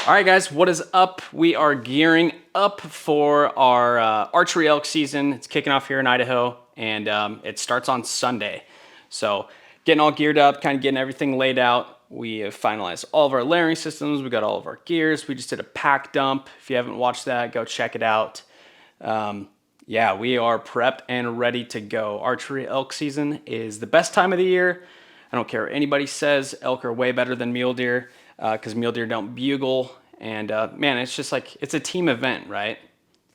All right, guys, what is up? We are gearing up for our archery elk season. It's kicking off here in Idaho, and it starts on Sunday. So getting all geared up, kind of getting everything laid out. We have finalized all of our layering systems. We got all of our gears. We just did a pack dump. If you haven't watched that, go check it out. Yeah, we are prepped and ready to go. Archery elk season is the best time of the year. I don't care what anybody says. Elk are way better than mule deer because mule deer don't bugle. And man, it's just like, it's a team event, right?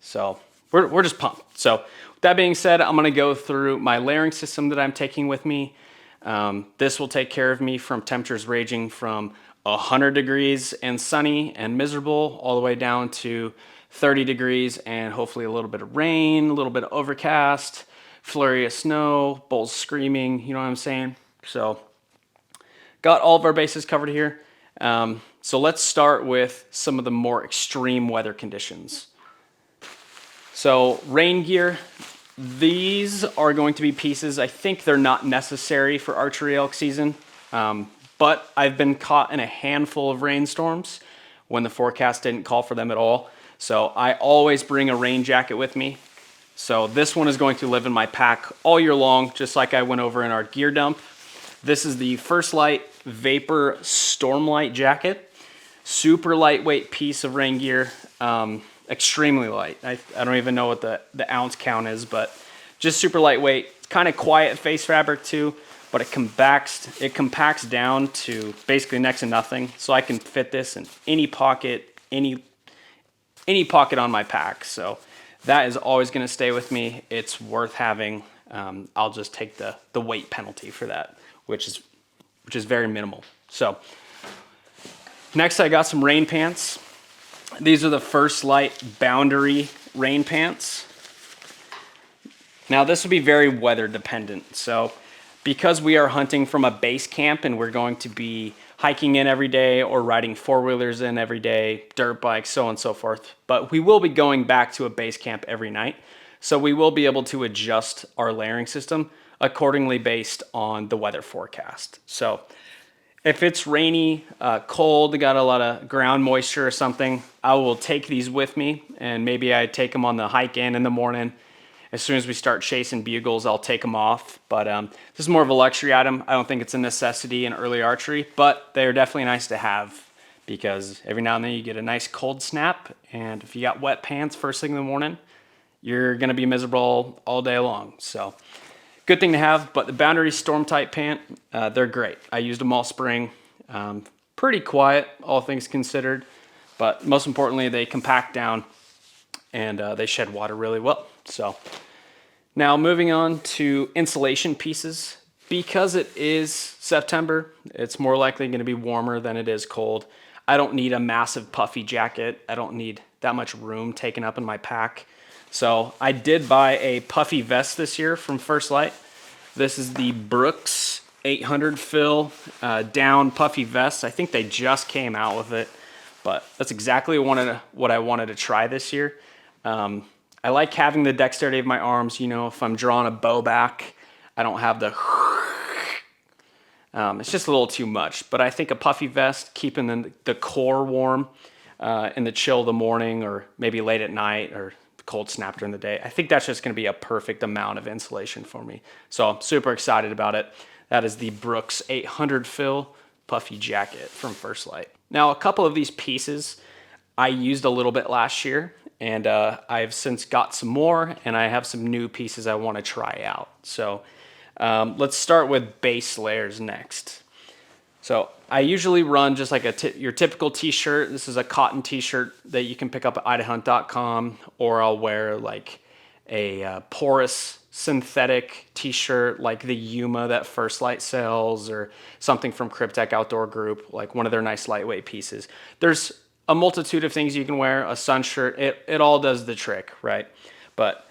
So we're just pumped. So with that being said, I'm going to go through my layering system that I'm taking with me. This will take care of me from temperatures ranging from 100 degrees and sunny and miserable all the way down to 30 degrees and hopefully a little bit of rain, a little bit of overcast, flurry of snow, bulls screaming, you know what I'm saying? So got all of our bases covered here. So let's start with some of the more extreme weather conditions. So rain gear, these are going to be pieces, I think they're not necessary for archery elk season, but I've been caught in a handful of rainstorms when the forecast didn't call for them at all. So I always bring a rain jacket with me. So this one is going to live in my pack all year long, just like I went over in our gear dump. This is the First Light Vapor Stormlight jacket. Super lightweight piece of rain gear, extremely light. I don't even know what the ounce count is, but just super lightweight. It's kind of quiet face fabric too, but it compacts down to basically next to nothing. So I can fit this in any pocket, any pocket on my pack. So that is always going to stay with me. It's worth having. I'll just take the weight penalty for that, which is very minimal. So next I got some rain pants. These are the First Light Boundary rain pants. Now this will be very weather dependent. So because we are hunting from a base camp and we're going to be hiking in every day or riding four-wheelers in every day, dirt bikes, so on and so forth. But we will be going back to a base camp every night. So we will be able to adjust our layering system accordingly based on the weather forecast. So if it's rainy, cold, got a lot of ground moisture or something, I will take these with me, and maybe I take them on the hike in the morning. As soon as we start chasing bugles, I'll take them off. But this is more of a luxury item. I don't think it's a necessity in early archery, but they're definitely nice to have because every now and then you get a nice cold snap, and if you got wet pants first thing in the morning, you're gonna be miserable all day long. So good thing to have. But the Boundary Stormtight pant, they're great. I used them all spring. Pretty quiet, all things considered, but most importantly, they compact down and they shed water really well. So now moving on to insulation pieces. Because it is September, it's more likely going to be warmer than it is cold. I don't need a massive puffy jacket. I don't need that much room taken up in my pack. So I did buy a puffy vest this year from First Light. This is the Brooks 800 fill down puffy vest. I think they just came out with it, but that's exactly what I wanted to try this year. I like having the dexterity of my arms. You know, if I'm drawing a bow back, I don't have the it's just a little too much. But I think a puffy vest, keeping the core warm in the chill of the morning or maybe late at night or cold snap during the day, I think that's just going to be a perfect amount of insulation for me. So I'm super excited about it. That is the Brooks 800 fill puffy jacket from First Light. Now, a couple of these pieces I used a little bit last year, and I've since got some more, and I have some new pieces I want to try out. So let's start with base layers next. So I usually run just like your typical t-shirt. This is a cotton t-shirt that you can pick up at IDAHUNT.com, or I'll wear like a porous synthetic t-shirt like the Yuma that First Light sells, or something from Cryptek Outdoor Group, like one of their nice lightweight pieces. There's a multitude of things you can wear, a sun shirt, it all does the trick, right? But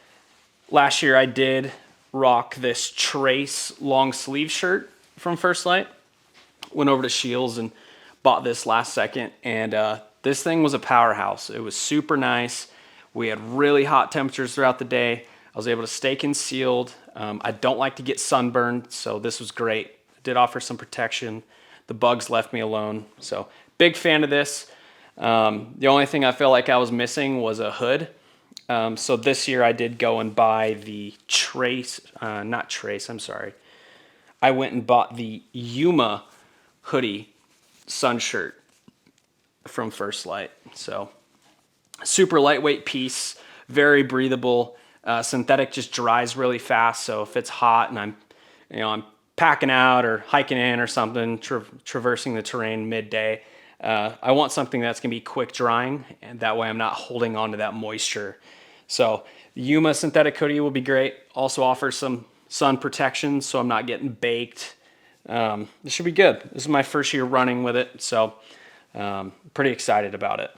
last year I did rock this Trace long sleeve shirt from First Light. Went over to Shields and bought this last second, and this thing was a powerhouse. It was super nice. We had really hot temperatures throughout the day. I was able to stay concealed. I don't like to get sunburned, so this was great. It did offer some protection. The bugs left me alone, so big fan of this. The only thing I feel like I was missing was a hood. So this year I did go and buy the I went and bought the Yuma hoodie sun shirt from First Light. So super lightweight piece, very breathable. Synthetic just dries really fast. So if it's hot and I'm packing out or hiking in or something, traversing the terrain midday, I want something that's gonna be quick drying, and that way I'm not holding on to that moisture. So the Yuma synthetic hoodie will be great. Also offers some sun protection, so I'm not getting baked. This should be good. This is my first year running with it, so pretty excited about it.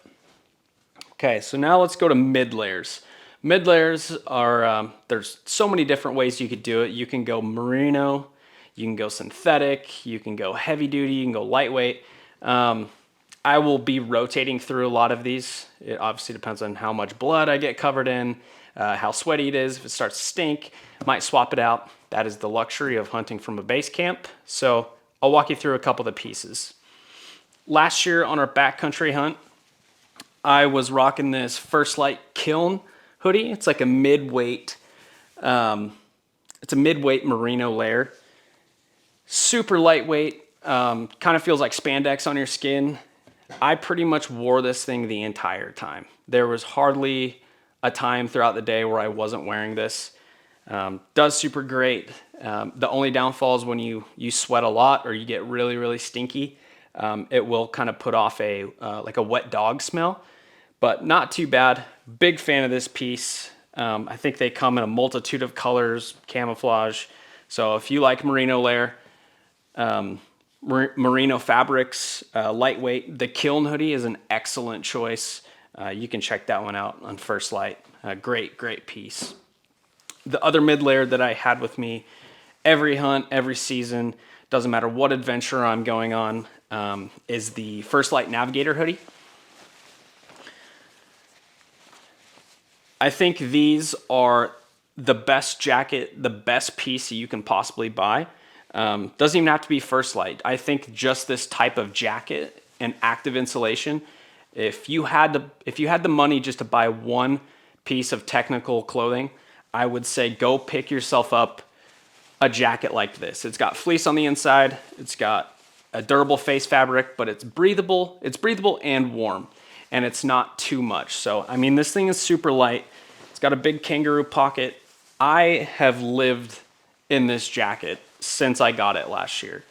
Okay, so now let's go to mid-layers. Mid-layers are, there's so many different ways you could do it. You can go merino, you can go synthetic, you can go heavy duty, you can go lightweight. I will be rotating through a lot of these. It obviously depends on how much blood I get covered in, how sweaty it is. If it starts to stink, I might swap it out. That is the luxury of hunting from a base camp. So I'll walk you through a couple of the pieces. Last year on our backcountry hunt, I was rocking this First Light Kiln hoodie. It's like a mid-weight, it's a mid-weight merino layer. Super lightweight, kind of feels like spandex on your skin. I pretty much wore this thing the entire time. There was hardly a time throughout the day where I wasn't wearing this. Does super great. The only downfall is when you sweat a lot or you get really, really stinky. It will kind of put off like a wet dog smell, but not too bad. Big fan of this piece. I think they come in a multitude of colors, camouflage. So if you like merino layer, merino fabrics, lightweight, the Kiln hoodie is an excellent choice. You can check that one out on First Light. Great piece. The other mid layer that I had with me every hunt, every season, doesn't matter what adventure I'm going on, is the First Light Navigator hoodie. I think these are the best jacket, the best piece you can possibly buy. Doesn't even have to be First Light. I think just this type of jacket and active insulation, if you had the money just to buy one piece of technical clothing, I would say go pick yourself up a jacket like this. It's got fleece on the inside. It's got a durable face fabric, but it's breathable. It's breathable and warm, and it's not too much. So, I mean, this thing is super light. It's got a big kangaroo pocket. I have lived in this jacket since I got it last year.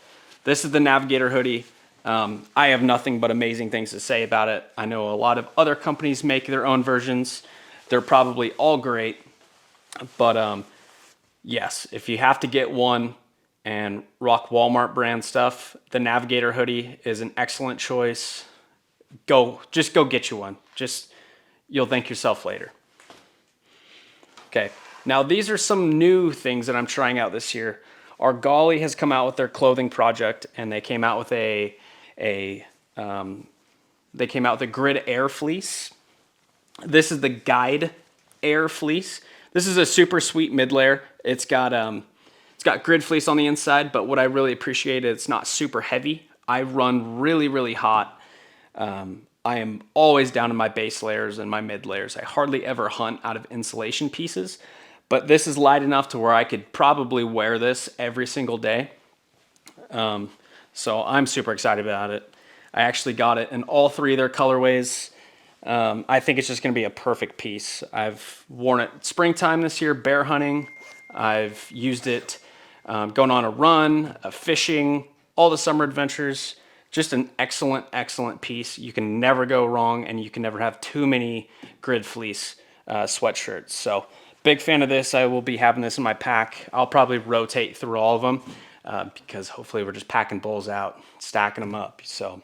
This is the Navigator hoodie. I have nothing but amazing things to say about it. I know a lot of other companies make their own versions. They're probably all great, but yes, if you have to get one and rock Walmart brand stuff, the Navigator hoodie is an excellent choice. Just go get you one. You'll thank yourself later. Okay, now these are some new things that I'm trying out this year. Archery has come out with their clothing project, and they came out with a grid air fleece. This is the guide air fleece. This is a super sweet mid layer. It's got grid fleece on the inside, but what I really appreciate is it's not super heavy. I run really hot. I am always down to my base layers and my mid layers. I hardly ever hunt out of insulation pieces, but this is light enough to where I could probably wear this every single day. So I'm super excited about it. I actually got it in all three of their colorways. I think it's just gonna be a perfect piece. I've worn it springtime this year, bear hunting. I've used it going on a run, fishing, all the summer adventures. Just an excellent piece. You can never go wrong, and you can never have too many grid fleece sweatshirts. So big fan of this. I will be having this in my pack. I'll probably rotate through all of them because hopefully we're just packing bowls out, stacking them up. So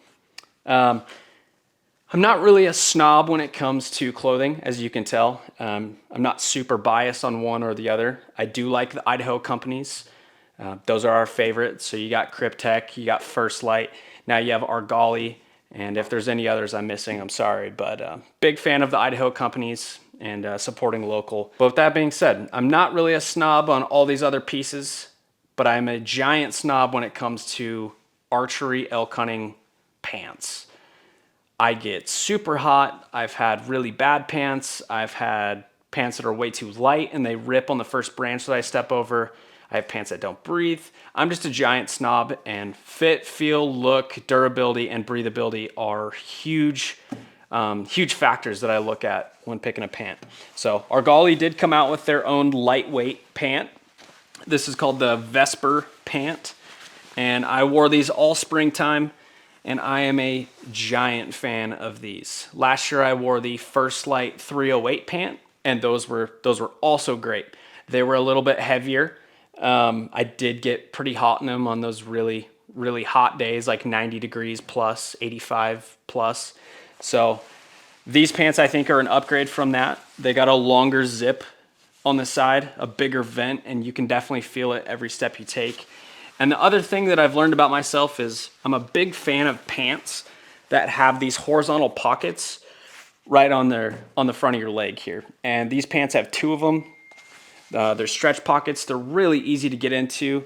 I'm not really a snob when it comes to clothing, as you can tell. I'm not super biased on one or the other. I do like the Idaho companies. Those are our favorites. So you got Cryptek, you got First Light, now you have Argali, and if there's any others I'm missing, I'm sorry. But big fan of the Idaho companies and supporting local. But with that being said, I'm not really a snob on all these other pieces, but I'm a giant snob when it comes to archery elk hunting pants. I get super hot. I've had really bad pants. I've had pants that are way too light and they rip on the first branch that I step over. I have pants that don't breathe. I'm just a giant snob, and fit, feel, look, durability, and breathability are huge factors that I look at when picking a pant. So Argali did come out with their own lightweight pant. This is called the Vesper pant, and I wore these all springtime, and I am a giant fan of these. Last year I wore the First Light 308 pant, and those were also great. They were a little bit heavier. I did get pretty hot in them on those really, really hot days, like 90 degrees plus, 85 plus. So these pants I think are an upgrade from that. They got a longer zip on the side, a bigger vent, and you can definitely feel it every step you take. And the other thing that I've learned about myself is I'm a big fan of pants that have these horizontal pockets right on the front of your leg here. And these pants have two of them. They're stretch pockets. They're really easy to get into.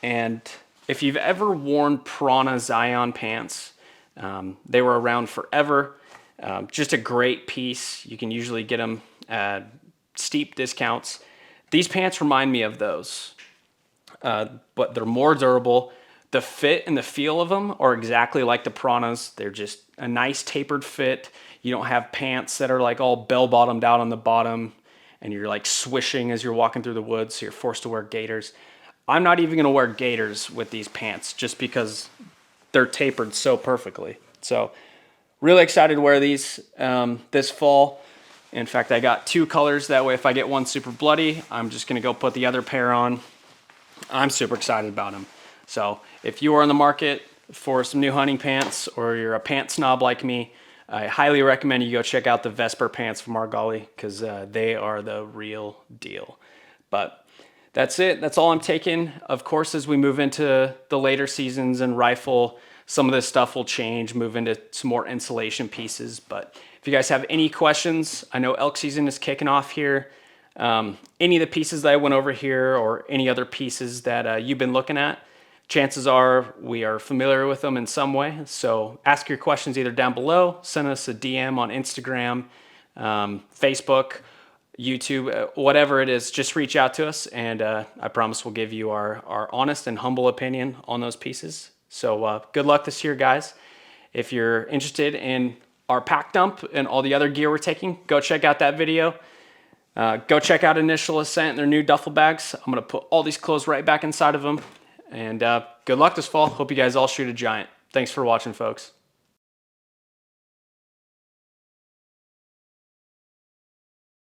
And if you've ever worn Prana Zion pants, they were around forever. Just a great piece. You can usually get them at steep discounts. These pants remind me of those, but they're more durable. The fit and the feel of them are exactly like the Pranas. They're just a nice tapered fit. You don't have pants that are like all bell-bottomed out on the bottom and you're like swishing as you're walking through the woods, so you're forced to wear gaiters. I'm not even gonna wear gaiters with these pants just because they're tapered so perfectly. So really excited to wear these this fall. In fact, I got two colors. That way if I get one super bloody, I'm just gonna go put the other pair on. I'm super excited about them. So if you are in the market for some new hunting pants, or you're a pant snob like me, I highly recommend you go check out the Vesper pants from Argali, because they are the real deal. But that's it. That's all I'm taking. Of course, as we move into the later seasons and rifle, some of this stuff will change, move into some more insulation pieces. But if you guys have any questions, I know elk season is kicking off here. Any of the pieces that I went over here, or any other pieces that you've been looking at, chances are we are familiar with them in some way. So ask your questions either down below, send us a DM on Instagram, Facebook, YouTube, whatever it is, just reach out to us, and I promise we'll give you our honest and humble opinion on those pieces. So good luck this year, guys. If you're interested in our pack dump and all the other gear we're taking, go check out that video. Go check out Initial Ascent and their new duffel bags. I'm gonna put all these clothes right back inside of them. And good luck this fall. Hope you guys all shoot a giant. Thanks for watching, folks.